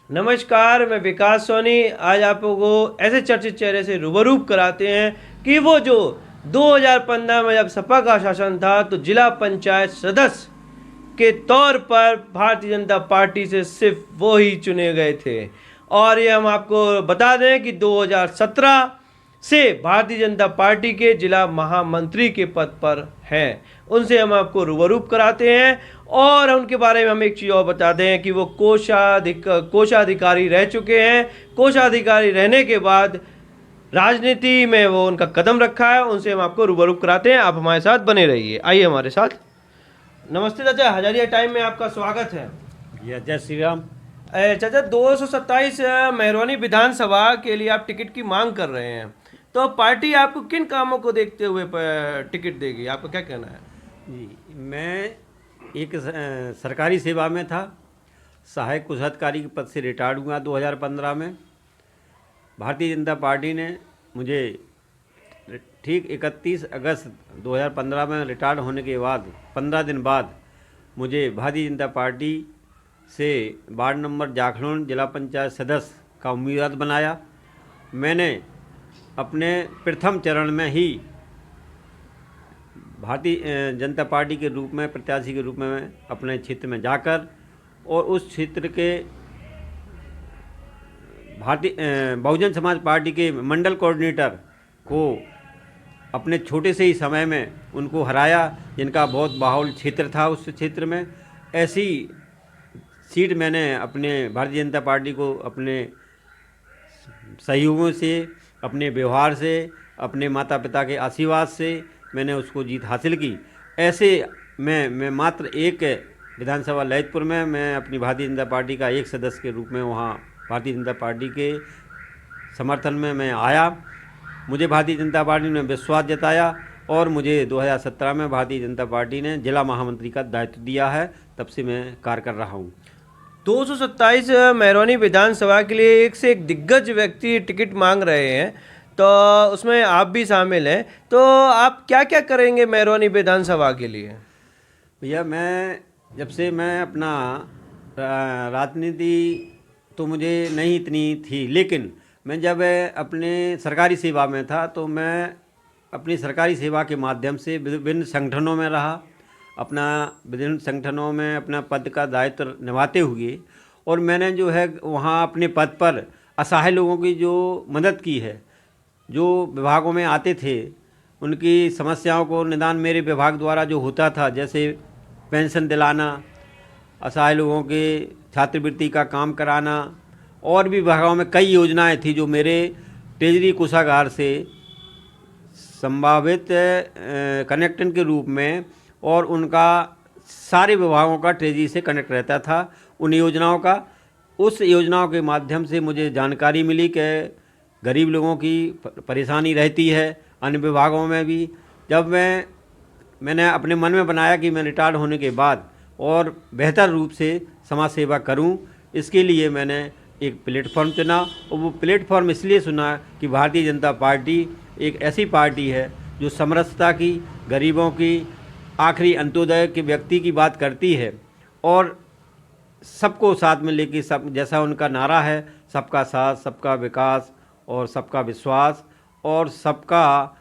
नमस्कार, मैं विकास सोनी। आज आप लोगों को ऐसे चर्चित चेहरे से रूबरू कराते हैं कि वो जो 2015 में जब सपा का शासन था तो जिला पंचायत सदस्य के तौर पर भारतीय जनता पार्टी से सिर्फ वो ही चुने गए थे। और ये हम आपको बता दें कि 2017 से भारतीय जनता पार्टी के जिला महामंत्री के पद पर हैं। उनसे हम आपको रूबरू कराते हैं और उनके बारे में हम एक चीज़ और बता दें कि वो कोषाधिकारी रह चुके हैं। कोषाधिकारी रहने के बाद राजनीति में वो उनका कदम रखा है। उनसे हम आपको रूबरू कराते हैं। आप हमारे साथ बने रहिए, आइए हमारे साथ। नमस्ते चाचा, हजारिया टाइम में आपका स्वागत है। जय श्री राम। चाचा, 227 मेहरौनी विधानसभा के लिए आप टिकट की मांग कर रहे हैं, तो पार्टी आपको किन कामों को देखते हुए टिकट देगी? आपका क्या कहना है? जी, मैं एक सरकारी सेवा में था। सहायक कोषाधिकारी के पद से रिटायर्ड हुआ 2015 में। भारतीय जनता पार्टी ने मुझे ठीक 31 अगस्त 2015 में रिटायर्ड होने के बाद 15 दिन बाद मुझे भारतीय जनता पार्टी से वार्ड नंबर जाखड़ोन जिला पंचायत सदस्य का उम्मीदवार बनाया। मैंने अपने प्रथम चरण में ही भारतीय जनता पार्टी के रूप में प्रत्याशी के रूप में अपने क्षेत्र में जाकर और उस क्षेत्र के भारतीय बहुजन समाज पार्टी के मंडल कोऑर्डिनेटर को अपने छोटे से ही समय में उनको हराया, जिनका बहुत बाहुल क्षेत्र था। उस क्षेत्र में ऐसी सीट मैंने अपने भारतीय जनता पार्टी को अपने सहयोगों से, अपने व्यवहार से, अपने माता पिता के आशीर्वाद से मैंने उसको जीत हासिल की। ऐसे मैं मात्र एक विधानसभा ललितपुर में मैं अपनी भारतीय जनता पार्टी का एक सदस्य के रूप में वहाँ भारतीय जनता पार्टी के समर्थन में मैं आया। मुझे भारतीय जनता पार्टी ने विश्वास जताया और मुझे 2017 में भारतीय जनता पार्टी ने जिला महामंत्री का दायित्व दिया है। तब से मैं कार्य कर रहा हूँ। 227 मेहरौनी विधानसभा के लिए एक से एक दिग्गज व्यक्ति टिकट मांग रहे हैं, तो उसमें आप भी शामिल हैं। तो आप क्या क्या करेंगे मेहरौनी विधानसभा के लिए? भैया, जब से मैं अपना राजनीति तो मुझे नहीं इतनी थी, लेकिन मैं जब अपने सरकारी सेवा में था तो मैं अपनी सरकारी सेवा के माध्यम से विभिन्न संगठनों में रहा। अपना विभिन्न संगठनों में अपना पद का दायित्व निभाते हुए और मैंने जो है वहाँ अपने पद पर असहाय लोगों की जो मदद की है, जो विभागों में आते थे उनकी समस्याओं को निदान मेरे विभाग द्वारा जो होता था, जैसे पेंशन दिलाना, असहाय लोगों के छात्रवृत्ति का काम कराना, और भी विभागों में कई योजनाएं थी जो मेरे ट्रेजरी कोषागार से संभावित कनेक्टन के रूप में और उनका सारे विभागों का ट्रेजरी से कनेक्ट रहता था उन योजनाओं का। उस योजनाओं के माध्यम से मुझे जानकारी मिली कि गरीब लोगों की परेशानी रहती है अन्य विभागों में भी। जब मैंने अपने मन में बनाया कि मैं रिटायर्ड होने के बाद और बेहतर रूप से समाज सेवा करूं, इसके लिए मैंने एक प्लेटफॉर्म चुना। और वो प्लेटफॉर्म इसलिए चुना कि भारतीय जनता पार्टी एक ऐसी पार्टी है जो समरसता की, गरीबों की, आखिरी अंत्योदय के व्यक्ति की बात करती है और सबको साथ में लेके, सब जैसा उनका नारा है, सबका साथ, सबका विकास और सबका विश्वास, और सबका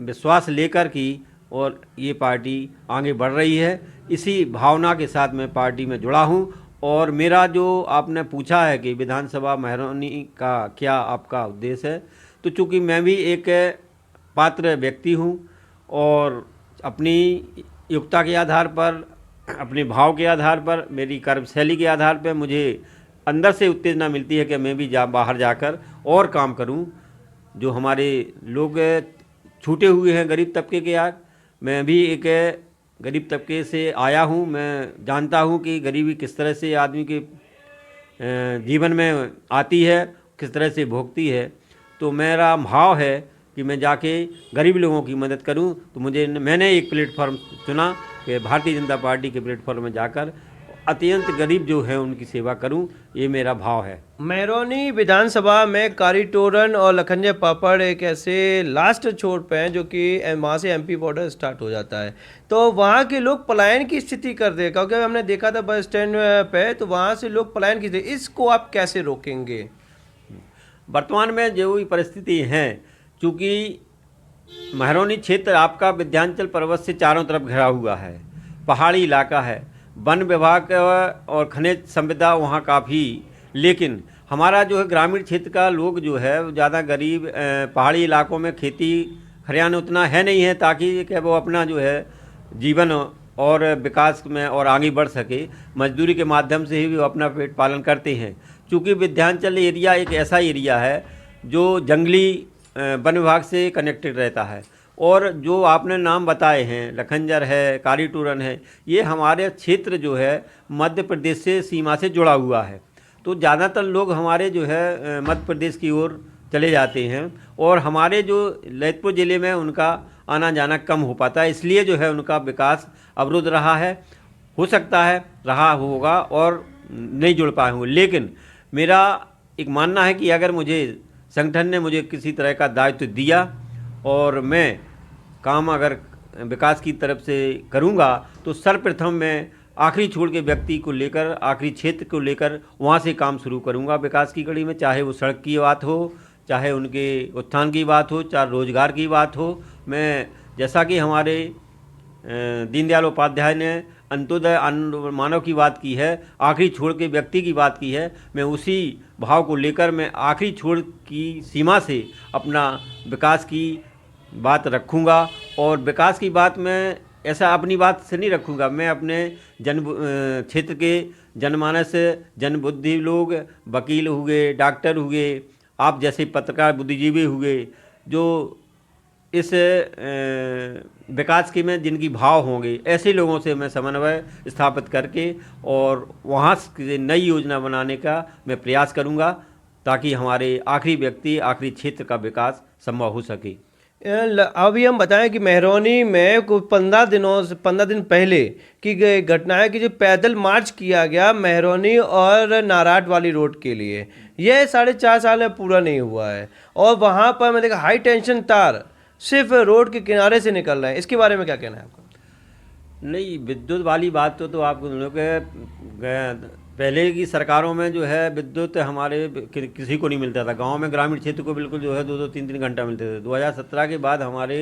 विश्वास लेकर की और ये पार्टी आगे बढ़ रही है। इसी भावना के साथ मैं पार्टी में जुड़ा हूँ। और मेरा जो आपने पूछा है कि विधानसभा मेहरौनी का क्या आपका उद्देश्य है, तो चूँकि मैं भी एक पात्र व्यक्ति हूँ और अपनी योग्यता के आधार पर, अपने भाव के आधार पर, मेरी कर्मशैली के आधार पर मुझे अंदर से उत्तेजना मिलती है कि मैं भी बाहर जाकर और काम करूं। जो हमारे लोग छूटे हुए हैं गरीब तबके के यार, मैं भी एक गरीब तबके से आया हूं। मैं जानता हूं कि गरीबी किस तरह से आदमी के जीवन में आती है, किस तरह से भोगती है। तो मेरा भाव है कि मैं जाके गरीब लोगों की मदद करूं। तो मैंने एक प्लेटफॉर्म चुना कि भारतीय जनता पार्टी के प्लेटफॉर्म में जाकर अत्यंत गरीब जो है उनकी सेवा करूं, ये मेरा भाव है। महरौनी विधानसभा में कारी तोरन और लखनजय पापड़ एक ऐसे लास्ट छोर पे हैं जो कि वहाँ से एमपी बॉर्डर स्टार्ट हो जाता है, तो वहाँ के लोग पलायन की स्थिति कर दे, क्योंकि हमने देखा था बस स्टैंड पे, तो वहाँ से लोग पलायन की स्थिति, इसको आप कैसे रोकेंगे? वर्तमान में जो भी परिस्थिति है, चूँकि महरौनी क्षेत्र आपका विंध्याचल पर्वत से चारों तरफ घिरा हुआ है, पहाड़ी इलाका है, वन विभाग और खनिज संविदा वहाँ काफ़ी, लेकिन हमारा जो है ग्रामीण क्षेत्र का लोग जो है ज़्यादा गरीब, पहाड़ी इलाकों में खेती खलिहान उतना है नहीं है ताकि कि वो अपना जो है जीवन और विकास में और आगे बढ़ सके। मजदूरी के माध्यम से ही वो अपना पेट पालन करते हैं। चूँकि विंध्याचल एरिया एक ऐसा एरिया है जो जंगली वन विभाग से कनेक्टेड रहता है, और जो आपने नाम बताए हैं लखनजर है, कारी तोरन है, ये हमारे क्षेत्र जो है मध्य प्रदेश से सीमा से जुड़ा हुआ है, तो ज़्यादातर लोग हमारे जो है मध्य प्रदेश की ओर चले जाते हैं, और हमारे जो ललितपुर ज़िले में उनका आना जाना कम हो पाता है, इसलिए जो है उनका विकास अवरुद्ध रहा है। हो सकता है रहा होगा और नहीं जुड़ पाए होंगे, लेकिन मेरा एक मानना है कि अगर मुझे संगठन ने मुझे किसी तरह का दायित्व दिया और मैं काम अगर विकास की तरफ से करूंगा, तो सर्वप्रथम मैं आखिरी छोर के व्यक्ति को लेकर, आखिरी क्षेत्र को लेकर वहां से काम शुरू करूंगा विकास की कड़ी में, चाहे वो सड़क की बात हो, चाहे उनके उत्थान की बात हो, चाहे रोजगार की बात हो। मैं जैसा कि हमारे दीनदयाल उपाध्याय ने अंत्योदय अन्न मानव की बात की है, आखिरी छोर के व्यक्ति की बात की है, मैं उसी भाव को लेकर मैं आखिरी छोर की सीमा से अपना विकास की बात रखूँगा। और विकास की बात मैं ऐसा अपनी बात से नहीं रखूँगा, मैं अपने जन क्षेत्र के जनमानस, जनबुद्धि लोग, वकील हुए, डॉक्टर हुए, आप जैसे पत्रकार बुद्धिजीवी हुए, जो इस विकास के में जिनकी भाव होंगे, ऐसे लोगों से मैं समन्वय स्थापित करके और वहाँ से नई योजना बनाने का मैं प्रयास करूँगा, ताकि हमारे आखिरी व्यक्ति, आखिरी क्षेत्र का विकास संभव हो सके। अभी हम बताएं कि महरौनी में कुछ 15 दिन पहले की गई घटना है कि जो पैदल मार्च किया गया महरौनी और नाराट वाली रोड के लिए, यह 4.5 साल में पूरा नहीं हुआ है, और वहाँ पर मैंने देखा हाई टेंशन तार सिर्फ रोड के किनारे से निकल रहे हैं, इसके बारे में क्या कहना है आपका? नहीं, विद्युत वाली बात तो आप लोग पहले की सरकारों में जो है विद्युत हमारे किसी को नहीं मिलता था, गांव में ग्रामीण क्षेत्र को बिल्कुल जो है 2-3 घंटा मिलते थे। 2017 के बाद हमारे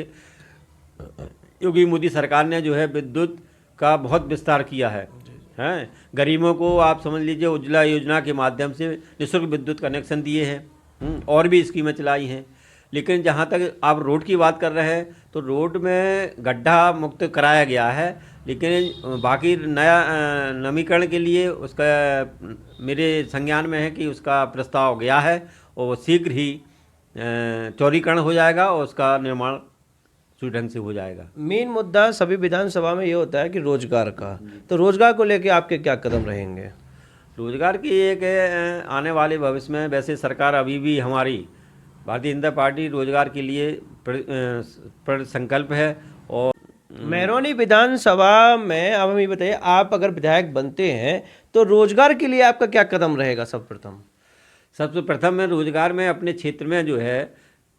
योगी मोदी सरकार ने जो है विद्युत का बहुत विस्तार किया है, हैं। गरीबों को आप समझ लीजिए उज्ज्वला योजना के माध्यम से निःशुल्क विद्युत कनेक्शन दिए हैं, और भी स्कीमें चलाई हैं। लेकिन जहाँ तक आप रोड की बात कर रहे हैं, तो रोड में गड्ढा मुक्त कराया गया है, लेकिन बाकी नया नवीकरण के लिए उसका मेरे संज्ञान में है कि उसका प्रस्ताव गया है, और शीघ्र ही चौड़ीकरण हो जाएगा और उसका निर्माण सुचारू ढंग से हो जाएगा। मेन मुद्दा सभी विधानसभा में ये होता है कि रोजगार का, तो रोजगार को लेकर आपके क्या कदम रहेंगे? रोजगार की एक आने वाले भविष्य में वैसे सरकार अभी भी हमारी भारतीय जनता पार्टी रोजगार के लिए पर संकल्प है। और महरौनी विधानसभा में अब हमें बताइए, आप अगर विधायक बनते हैं तो रोजगार के लिए आपका क्या कदम रहेगा? सबसे प्रथम मैं रोजगार में अपने क्षेत्र में जो है,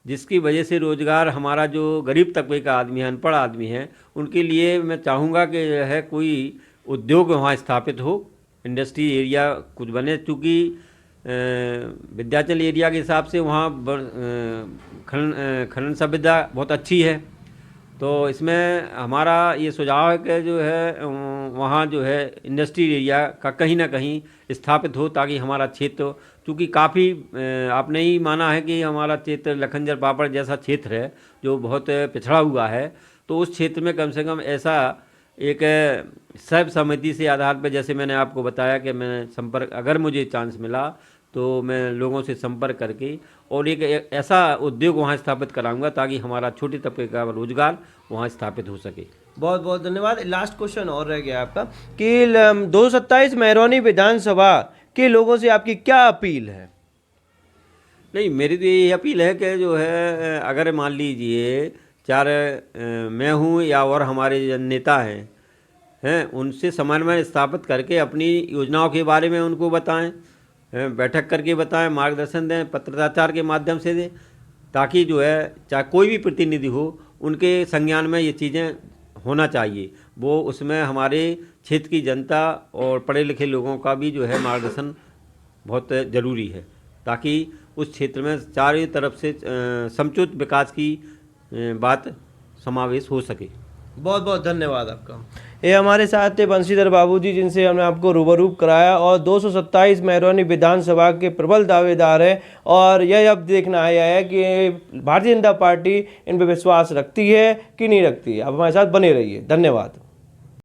जिसकी वजह से रोजगार हमारा जो गरीब तबके का आदमी है, अनपढ़ आदमी है, उनके लिए मैं चाहूँगा कि जो है कोई उद्योग वहाँ स्थापित हो, इंडस्ट्री एरिया कुछ बने। चूँकि विंध्याचल एरिया के हिसाब से वहाँ खनन संविदा बहुत अच्छी है, तो इसमें हमारा ये सुझाव है कि जो है वहाँ जो है इंडस्ट्री एरिया का कहीं ना कहीं स्थापित हो, ताकि हमारा क्षेत्र, चूँकि काफ़ी आपने ही माना है कि हमारा क्षेत्र लखनजर पापड़ जैसा क्षेत्र है जो बहुत पिछड़ा हुआ है, तो उस क्षेत्र में कम से कम ऐसा एक सर्वसम्मति से आधार पर, जैसे मैंने आपको बताया कि मैं संपर्क, अगर मुझे चांस मिला तो मैं लोगों से संपर्क करके और एक ऐसा उद्योग वहाँ स्थापित कराऊंगा ताकि हमारा छोटे तबके का रोजगार वहाँ स्थापित हो सके। बहुत बहुत धन्यवाद। लास्ट क्वेश्चन और रह गया आपका कि 227 महरौनी विधानसभा के लोगों से आपकी क्या अपील है? नहीं, मेरी तो यही अपील है कि जो है अगर मान लीजिए चार मैं हूँ या और हमारे नेता हैं हैं उनसे समन्वय स्थापित करके अपनी योजनाओं के बारे में उनको बताएं, बैठक करके बताएं, मार्गदर्शन दें, पत्राचार के माध्यम से दें, ताकि जो है चाहे कोई भी प्रतिनिधि हो उनके संज्ञान में ये चीज़ें होना चाहिए। वो उसमें हमारे क्षेत्र की जनता और पढ़े लिखे लोगों का भी जो है मार्गदर्शन बहुत ज़रूरी है, ताकि उस क्षेत्र में चारों तरफ से समुचित विकास की बात समावेश हो सके। बहुत बहुत धन्यवाद आपका। ये हमारे साथ थे बंशीधर बाबू जी, जिनसे हमने आपको रूबरू कराया, और 227 मेहरौनी विधानसभा के प्रबल दावेदार है, और यह अब देखना आया है कि भारतीय जनता पार्टी इन पर विश्वास रखती है कि नहीं रखती है। अब हमारे साथ बने रहिए। धन्यवाद।